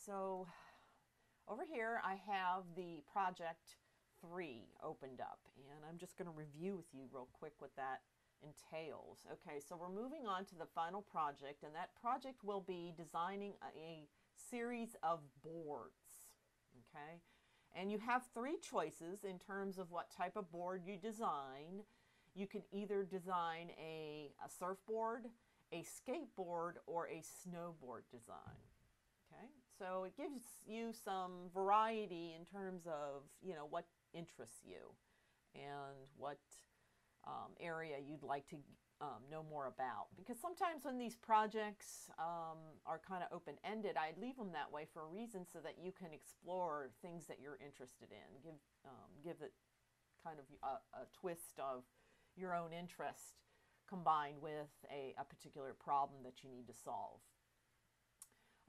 So over here I have the project 3 opened up, and I'm just going to review with you real quick what that entails. Okay, so we're moving on to the final project, and that project will be designing a series of boards. Okay, and you have 3 choices in terms of what type of board you design. You can either design a surfboard, a skateboard, or a snowboard design. Okay, so it gives you some variety in terms of, what interests you and what area you'd like to know more about. Because sometimes when these projects are kind of open-ended, I leave them that way for a reason so that you can explore things that you're interested in. Give it kind of a twist of your own interest combined with a particular problem that you need to solve.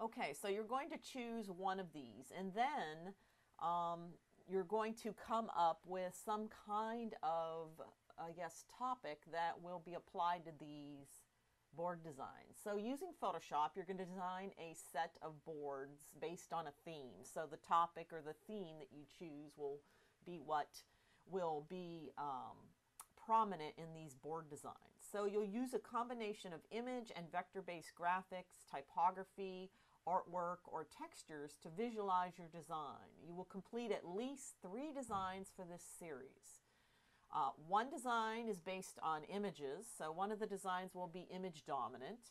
Okay, so you're going to choose one of these, and then you're going to come up with some kind of, I guess, topic that will be applied to these board designs. So using Photoshop, you're going to design a set of boards based on a theme. So the topic or the theme that you choose will be what will be prominent in these board designs. So you'll use a combination of image and vector-based graphics, typography, artwork, or textures to visualize your design. You will complete at least 3 designs for this series. One design is based on images, so one of the designs will be image dominant.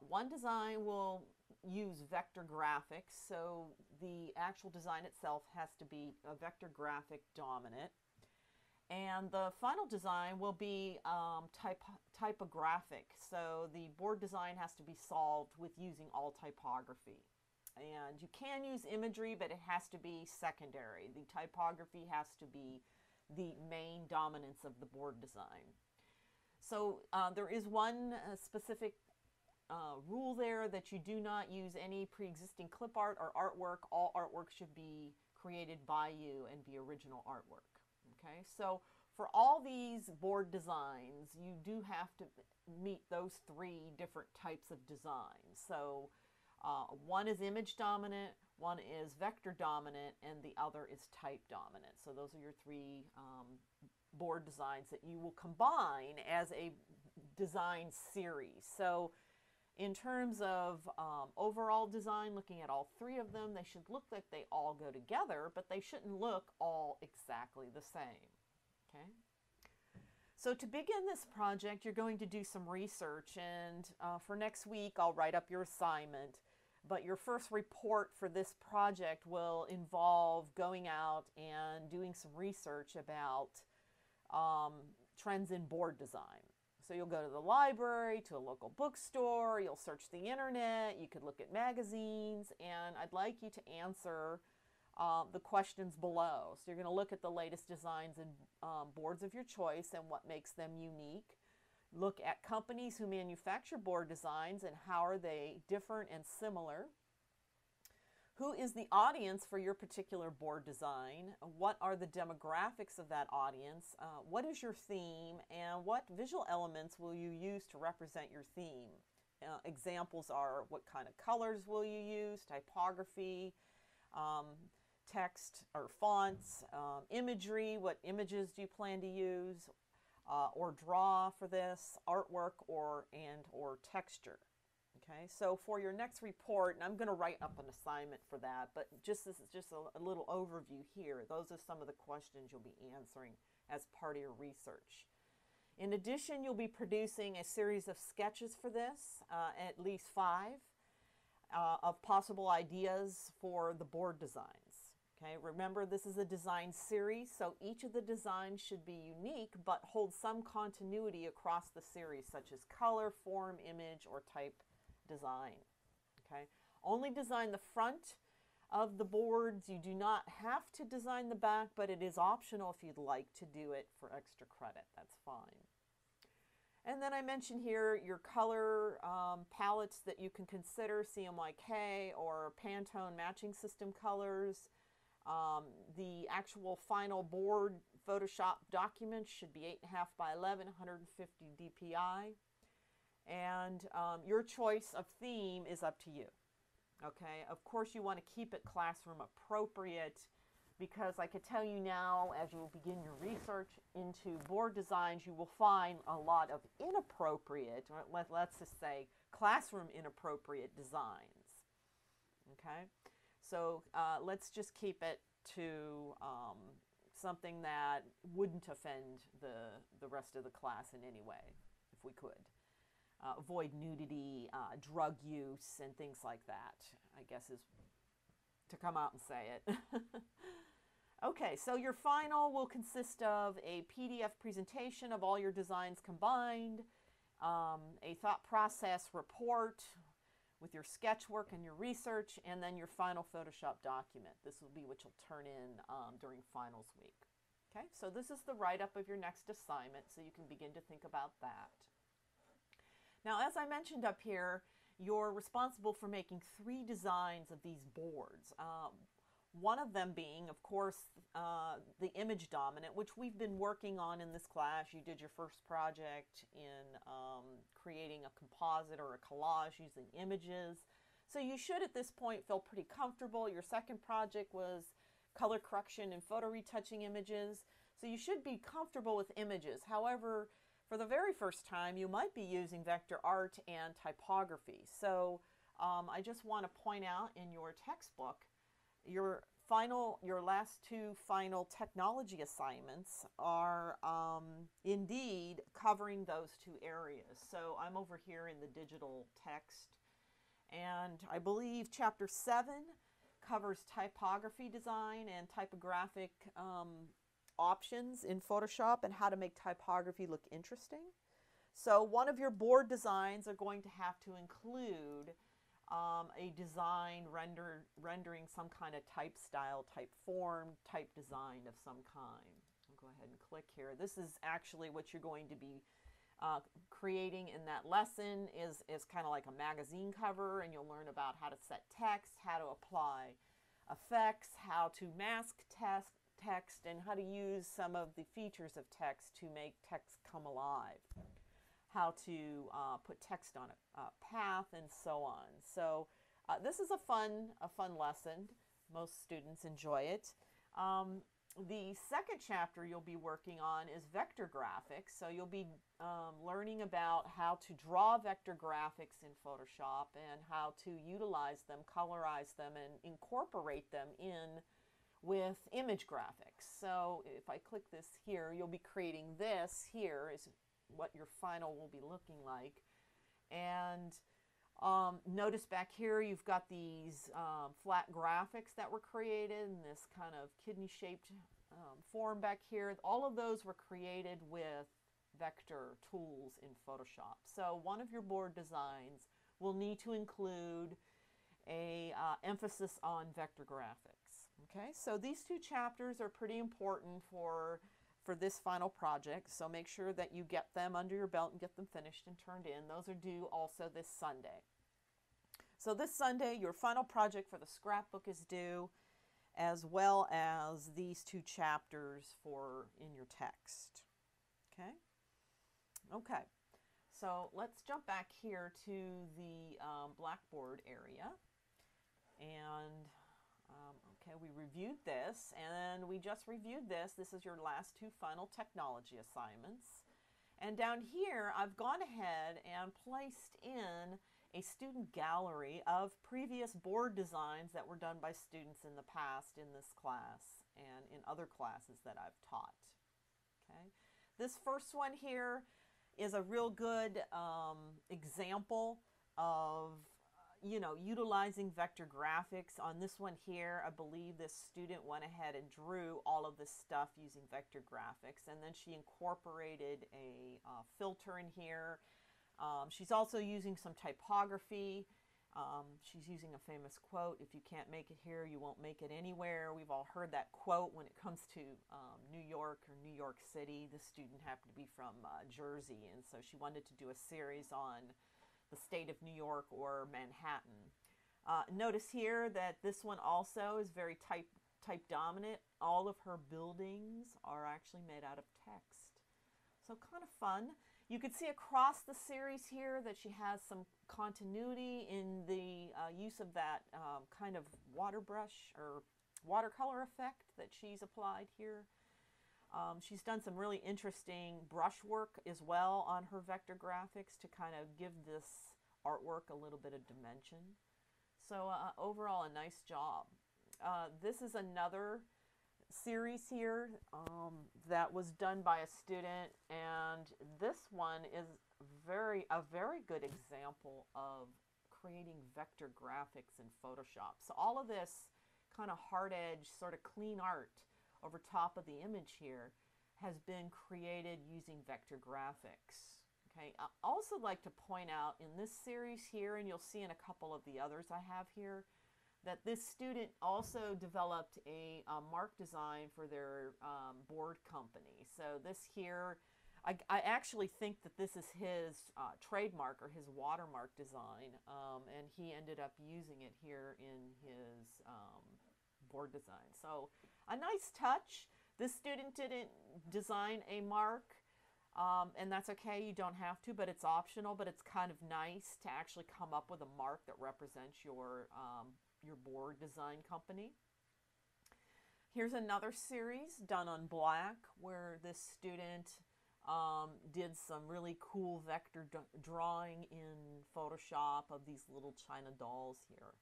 One design will use vector graphics, so the actual design itself has to be a vector graphic dominant. And the final design will be typographic. So the board design has to be solved with using all typography. And you can use imagery, but it has to be secondary. The typography has to be the main dominance of the board design. So there is one specific rule there, that you do not use any pre-existing clip art or artwork. All artwork should be created by you and be original artwork. Okay, so for all these board designs, you do have to meet those 3 different types of designs. So one is image dominant, one is vector dominant, and the other is type dominant. So those are your 3 board designs that you will combine as a design series. So in terms of overall design, looking at all 3 of them, they should look like they all go together, but they shouldn't look all exactly the same. Okay? So to begin this project, you're going to do some research, and for next week, I'll write up your assignment. But your first report for this project will involve going out and doing some research about trends in board design. So you'll go to the library, to a local bookstore, you'll search the internet, you could look at magazines, and I'd like you to answer the questions below. So you're going to look at the latest designs and boards of your choice and what makes them unique. Look at companies who manufacture board designs and how are they different and similar. Who is the audience for your particular board design? What are the demographics of that audience? What is your theme? And what visual elements will you use to represent your theme? Examples are, what kind of colors will you use, typography, text or fonts, imagery, what images do you plan to use or draw for this, artwork or texture. Okay, so for your next report, and I'm going to write up an assignment for that, but this is just a little overview here. Those are some of the questions you'll be answering as part of your research. In addition, you'll be producing a series of sketches for this, at least 5, of possible ideas for the board designs. Okay, remember this is a design series, so each of the designs should be unique, but hold some continuity across the series, such as color, form, image, or type design. Okay, only design the front of the boards. You do not have to design the back, but it is optional if you'd like to do it for extra credit. That's fine. And then I mentioned here your color palettes that you can consider, CMYK or Pantone matching system colors. The actual final board Photoshop document should be 8.5 by 11, 150 dpi. And your choice of theme is up to you. Okay, of course you want to keep it classroom appropriate, because I could tell you now, as you begin your research into board designs, you will find a lot of inappropriate, or let's just say classroom inappropriate designs. Okay, so let's just keep it to something that wouldn't offend the rest of the class in any way, if we could. Avoid nudity, drug use, and things like that, I guess is to come out and say it. Okay, so your final will consist of a PDF presentation of all your designs combined, a thought process report with your sketch work and your research, and then your final Photoshop document. This will be what you'll turn in during finals week. Okay, so this is the write-up of your next assignment, so you can begin to think about that. Now, as I mentioned up here, you're responsible for making 3 designs of these boards. One of them being, of course, the image dominant, which we've been working on in this class. You did your first project in creating a composite or a collage using images. So you should at this point feel pretty comfortable. Your second project was color correction and photo retouching images. So you should be comfortable with images. However, for the very first time, you might be using vector art and typography. So I just want to point out in your textbook, your last 2 final technology assignments are indeed covering those 2 areas. So I'm over here in the digital text, and I believe chapter 7 covers typography design and typographic options in Photoshop and how to make typography look interesting. So one of your board designs are going to have to include a design rendering some kind of type style, type form, type design of some kind. I'll go ahead and click here. This is actually what you're going to be creating in that lesson is kind of like a magazine cover, and you'll learn about how to set text, how to apply effects, how to mask text, and how to use some of the features of text to make text come alive. How to put text on a path, and so on. So this is a fun lesson. Most students enjoy it. The second chapter you'll be working on is vector graphics. So you'll be learning about how to draw vector graphics in Photoshop and how to utilize them, colorize them, and incorporate them in with image graphics. So if I click this here, you'll be creating this here is what your final will be looking like. And notice back here you've got these flat graphics that were created in this kind of kidney-shaped form back here. All of those were created with vector tools in Photoshop. So one of your board designs will need to include a emphasis on vector graphics. Okay, so these 2 chapters are pretty important for this final project, so make sure that you get them under your belt and get them finished and turned in. Those are due also this Sunday. So this Sunday, your final project for the scrapbook is due, as well as these 2 chapters in your text. Okay? Okay, so let's jump back here to the Blackboard area. And okay, we reviewed this, and we just reviewed this. This is your last 2 final technology assignments. And down here, I've gone ahead and placed in a student gallery of previous board designs that were done by students in the past in this class and in other classes that I've taught. Okay, this first one here is a real good example of utilizing vector graphics. On this one here, I believe this student went ahead and drew all of this stuff using vector graphics, and then she incorporated a filter in here. She's also using some typography. She's using a famous quote, "If you can't make it here, you won't make it anywhere." We've all heard that quote when it comes to New York or New York City. The student happened to be from Jersey, and so she wanted to do a series on the state of New York or Manhattan. Notice here that this one also is very type dominant. All of her buildings are actually made out of text. So kind of fun. You could see across the series here that she has some continuity in the use of that kind of water brush or watercolor effect that she's applied here. She's done some really interesting brush work as well on her vector graphics to kind of give this artwork a little bit of dimension. So overall, a nice job. This is another series here that was done by a student, and this one is a very good example of creating vector graphics in Photoshop. So all of this kind of hard edge, sort of clean art over top of the image here has been created using vector graphics. Okay, I also like to point out in this series here, and you'll see in a couple of the others I have here, that this student also developed a mark design for their board company. So this here, I actually think that this is his trademark or his watermark design, and he ended up using it here in his board design. So a nice touch. This student didn't design a mark, and that's okay, you don't have to, but it's optional, but it's kind of nice to actually come up with a mark that represents your board design company. Here's another series done on black where this student did some really cool vector drawing in Photoshop of these little China dolls here.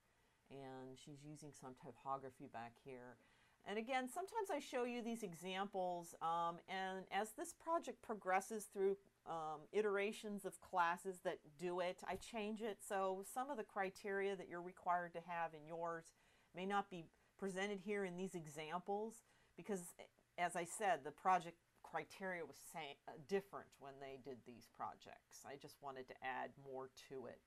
And she's using some typography back here. And again, sometimes I show you these examples, and as this project progresses through iterations of classes that do it, I change it. So some of the criteria that you're required to have in yours may not be presented here in these examples because, as I said, the project criteria was different when they did these projects. I just wanted to add more to it.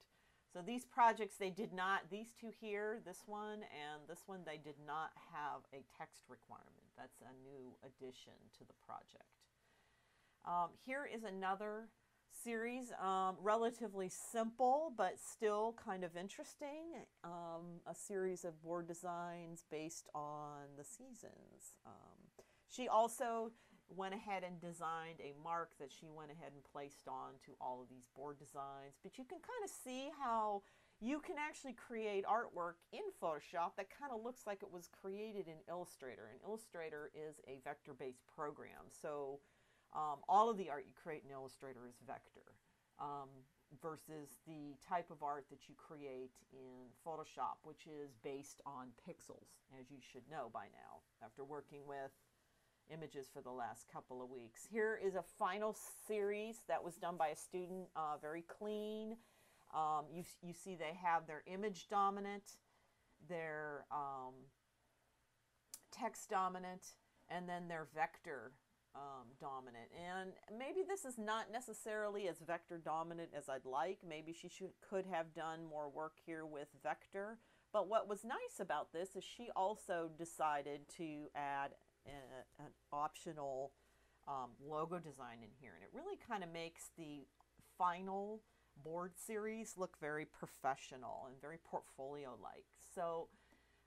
So these projects, they did not, these two here, this one and this one, they did not have a text requirement. That's a new addition to the project. Here is another series, relatively simple, but still kind of interesting. A series of board designs based on the seasons. She also went ahead and designed a mark that she went ahead and placed on to all of these board designs. But you can kind of see how you can actually create artwork in Photoshop that kind of looks like it was created in Illustrator. And Illustrator is a vector-based program. So all of the art you create in Illustrator is vector versus the type of art that you create in Photoshop, which is based on pixels, as you should know by now after working with images for the last couple of weeks. Here is a final series that was done by a student, very clean. You see they have their image dominant, their text dominant, and then their vector dominant. And maybe this is not necessarily as vector dominant as I'd like. Maybe she could have done more work here with vector. But what was nice about this is she also decided to add an optional logo design in here, and it really kind of makes the final board series look very professional and very portfolio-like. So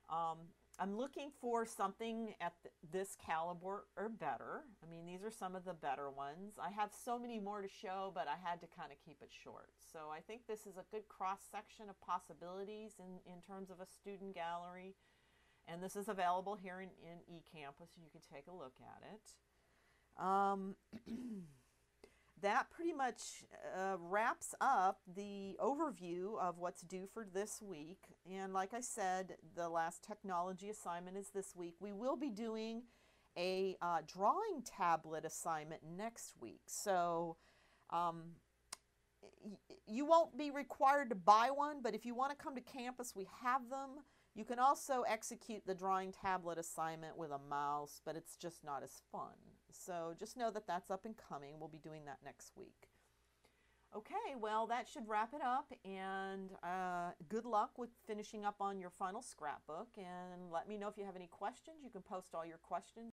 I'm looking for something at this caliber or better. I mean, these are some of the better ones. I have so many more to show, but I had to kind of keep it short. So I think this is a good cross-section of possibilities in terms of a student gallery. And this is available here in eCampus. You can take a look at it. That pretty much wraps up the overview of what's due for this week. And like I said, the last technology assignment is this week. We will be doing a drawing tablet assignment next week. So you won't be required to buy one, but if you want to come to campus, we have them. You can also execute the drawing tablet assignment with a mouse, but it's just not as fun. So just know that that's up and coming. We'll be doing that next week. Okay, well, that should wrap it up, and good luck with finishing up on your final scrapbook, and let me know if you have any questions. You can post all your questions